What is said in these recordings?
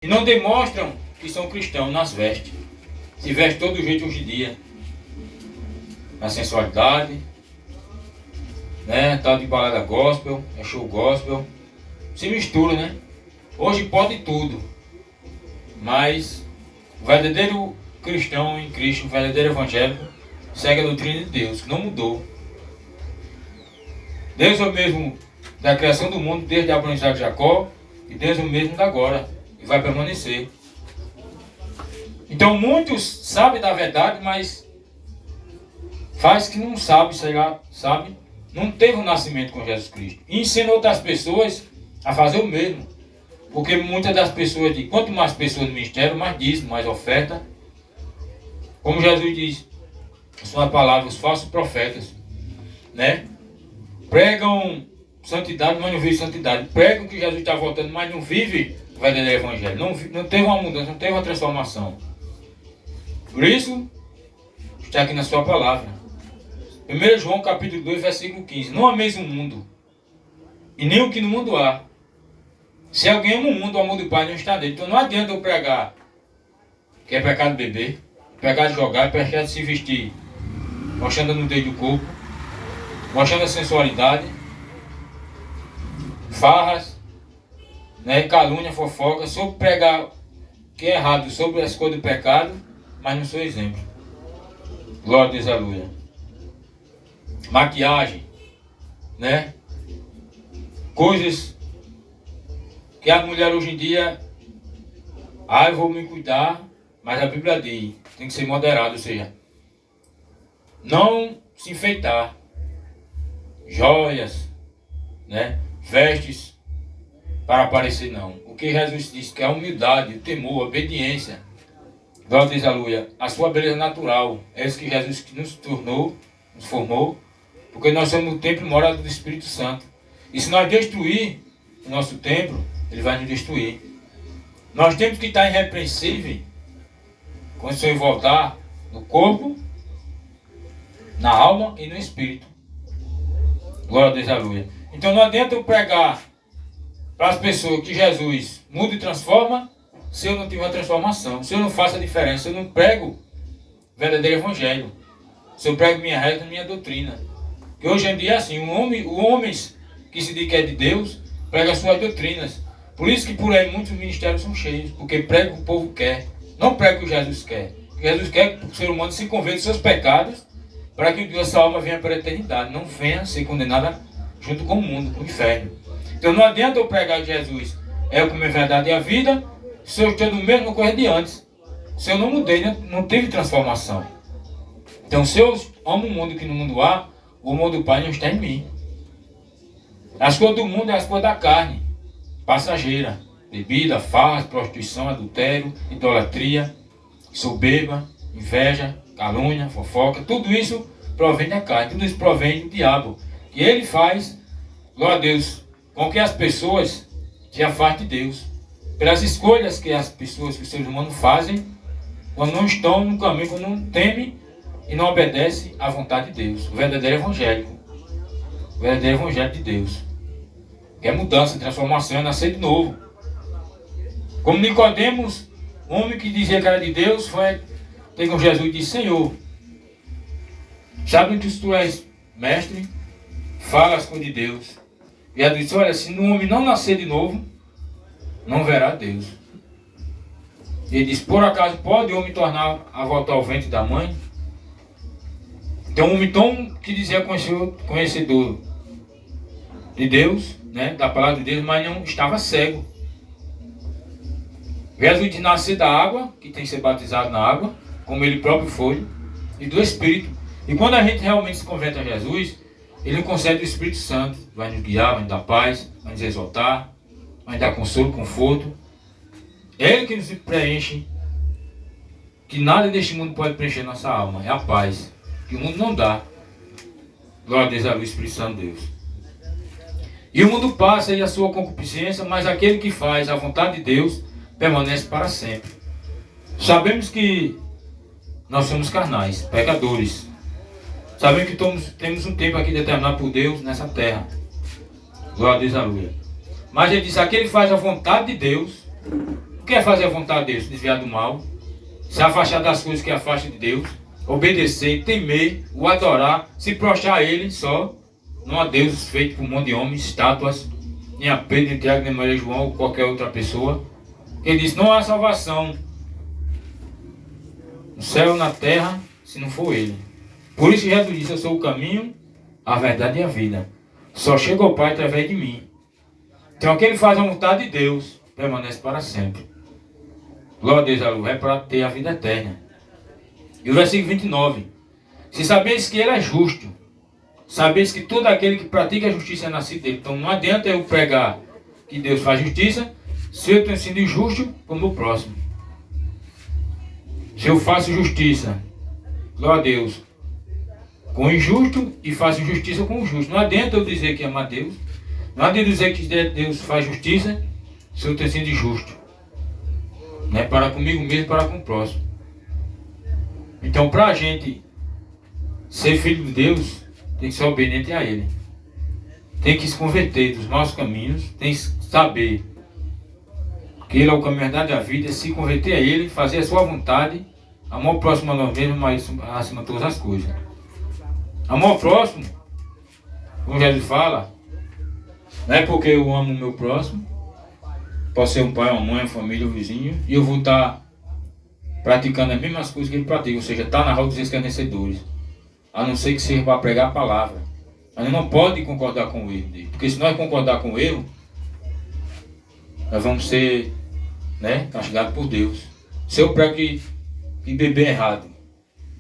E não demonstram que são cristãos nas vestes. Se veste todo jeito hoje em dia. Na sensualidade, né? Tal de balada gospel, é show gospel. Se mistura, né? Hoje pode tudo. Mas o verdadeiro cristão em Cristo, o verdadeiro evangélico, segue a doutrina de Deus, que não mudou. Deus é o mesmo da criação do mundo, desde Abraão, Isaac e Jacó, e Deus é o mesmo da agora, e vai permanecer. Então muitos sabem da verdade, mas faz que não sabe, sei lá, sabe? Não teve um nascimento com Jesus Cristo. E ensina outras pessoas a fazer o mesmo. Porque muitas das pessoas, quanto mais pessoas no ministério, mais dízimo, mais oferta. Como Jesus diz, sua palavra, os falsos profetas, né? Pregam santidade, mas não vivem santidade. Pregam que Jesus está voltando, mas não vive o verdadeiro evangelho. Não teve uma mudança, não teve uma transformação. Por isso, está aqui na sua palavra. 1 João capítulo 2, versículo 15. Não ameis o mundo, e nem o que no mundo há. Se alguém ama o mundo, o amor do Pai não está dentro. Então não adianta eu pregar que é pecado beber, pecado jogar, pecado se vestir, mostrando a nudez do corpo, mostrando a sensualidade, farras, né, calúnia, fofoca, sobre pregar que é errado sobre as coisas do pecado, mas não sou exemplo. Glória a Deus, aleluia. Maquiagem, né? Coisas que a mulher hoje em dia, eu vou me cuidar, mas a Bíblia diz, tem que ser moderado, ou seja, não se enfeitar, joias, né? Vestes para aparecer, não. O que Jesus disse que é a humildade, o temor, a obediência. Glória a Deus, aleluia. A sua beleza natural, é isso que Jesus nos tornou, nos formou, porque nós somos o templo e morada do Espírito Santo. E se nós destruir o nosso templo, ele vai nos destruir. Nós temos que estar irrepreensíveis quando o Senhor voltar no corpo, na alma e no espírito. Glória a Deus, aleluia. Então não adianta eu pregar para as pessoas que Jesus muda e transforma, se eu não tiver uma transformação, se eu não faço a diferença, se eu não prego o verdadeiro evangelho, se eu prego minha regra, minha doutrina. Que hoje em dia é assim, os homens que se diz que é de Deus, pregam as suas doutrinas. Por isso que por aí muitos ministérios são cheios, porque pregam o que o povo quer, não pregam o que Jesus quer. Jesus quer que o ser humano se converta dos seus pecados, para que a sua alma venha para a eternidade, não venha ser condenada junto com o mundo, com o inferno. Então não adianta eu pregar que Jesus é o caminho, a verdade e a vida, se eu estou no mesmo coisa de antes. Se eu não mudei, não teve transformação. Então se eu amo o mundo que no mundo há, o amor do Pai não está em mim. As coisas do mundo é as coisas da carne, passageira, bebida, farras, prostituição, adultério, idolatria, soberba, inveja, calúnia, fofoca, tudo isso provém da carne, tudo isso provém do diabo. E ele faz, glória a Deus, com que as pessoas se afastem de Deus, pelas escolhas que as pessoas, que os seres humanos fazem, quando não estão no caminho, quando não temem e não obedecem à vontade de Deus, o verdadeiro evangélico, o verdadeiro evangelho de Deus. Que é mudança, transformação, é nascer de novo. Como Nicodemos, homem que dizia que era de Deus, foi ter com Jesus e disse: Senhor, sabe que tu és mestre, fala as coisas de Deus. E Jesus disse: olha, se um homem não nascer de novo, não verá Deus. E ele disse: por acaso pode o homem tornar a voltar ao ventre da mãe? Então um homem tão que dizia conhecedor de Deus, né, da palavra de Deus, mas não estava cego. Jesus de nascer da água, que tem que ser batizado na água, como ele próprio foi, e do Espírito. E quando a gente realmente se converte a Jesus, ele concede o Espírito Santo, vai nos guiar, vai nos dar paz, vai nos exaltar, vai nos dar consolo, conforto. É ele que nos preenche, que nada deste mundo pode preencher nossa alma, é a paz, que o mundo não dá. Glória a Deus, a luz, Espírito Santo de Deus. E o mundo passa e a sua concupiscência, mas aquele que faz a vontade de Deus permanece para sempre. Sabemos que nós somos carnais, pecadores. Sabemos que temos um tempo aqui determinado por Deus nessa terra. Glória a Deus, aleluia. Mas ele diz: aquele que faz a vontade de Deus O que é fazer a vontade de Deus? Desviar do mal, se afastar das coisas que afastam de Deus, obedecer, temer, o adorar, se prostrar a Ele só, não a Deus feito por um monte de homens, estátuas, nem a Pedro, nem Tiago, nem Maria João ou qualquer outra pessoa. Ele disse, não há salvação no céu, na terra, se não for Ele. Por isso Jesus disse, eu sou o caminho, a verdade e a vida. Só chega ao Pai através de mim. Então aquele que faz a vontade de Deus, permanece para sempre. Glória a Deus, aleluia, é para ter a vida eterna. E o versículo 29. Se sabeis que Ele é justo, sabeis que todo aquele que pratica a justiça é nascido dele. Então não adianta eu pregar que Deus faz justiça, se eu tenho sido injusto com o meu próximo. Se eu faço justiça, glória a Deus, com o injusto e faço justiça com o justo. Não adianta eu dizer que amo a Deus, não adianta eu dizer que Deus faz justiça, se eu tenho sido injusto. Não é para comigo mesmo, para com o próximo. Então, para a gente ser filho de Deus, tem que ser obediente a Ele. Tem que se converter dos maus caminhos, tem que saber que Ele é o caminho, a verdade e a vida, se converter a Ele, fazer a sua vontade, amor ao próximo a nós mesmos, mas acima de todas as coisas. Amor ao próximo, como Jesus fala, não é porque eu amo o meu próximo, pode ser um pai, uma mãe, uma família, um vizinho, e eu vou estar praticando as mesmas coisas que ele pratica, ou seja, estar na roda dos escarnecedores, a não ser que seja para pregar a palavra. A gente não pode concordar com o erro dele, porque se nós concordar com o erro, nós vamos ser, castigados por Deus. Se eu prego que beber é errado,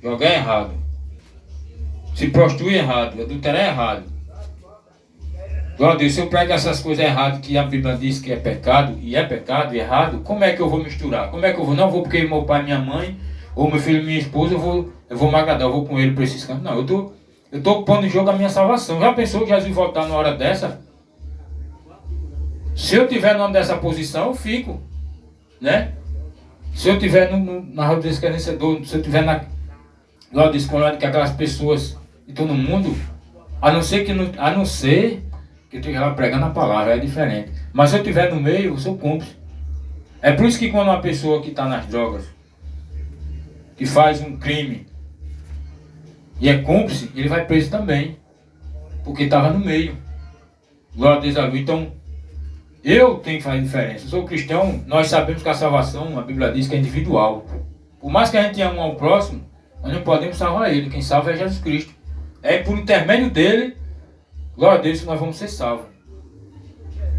jogar é errado, se prostituir é errado, adulterar é errado, glória a Deus, se eu prego essas coisas erradas que a Bíblia diz que é pecado e errado, como é que eu vou misturar? Como é que eu vou? Não vou porque meu pai, minha mãe, ou meu filho, minha esposa, eu vou me agradar, eu vou com ele para esses cantos. Não, eu estou pondo em jogo a minha salvação. Já pensou que Jesus voltar numa hora dessa? Se eu tiver numa dessa posição, eu fico, né? Se eu tiver na roda do escarnecedor, se eu tiver glória a Deus, com que aquelas pessoas que estão no mundo, a não ser que eu esteja lá pregando a palavra, é diferente. Mas se eu estiver no meio, eu sou cúmplice. É por isso que quando uma pessoa que está nas drogas, que faz um crime e é cúmplice, ele vai preso também, porque estava no meio. Glória a Deus, aleluia. Então, eu tenho que fazer diferença. Eu sou cristão, nós sabemos que a salvação, a Bíblia diz que é individual. Por mais que a gente ame ao próximo, nós não podemos salvar ele. Quem salva é Jesus Cristo. É por intermédio dele, glória a Deus, que nós vamos ser salvos.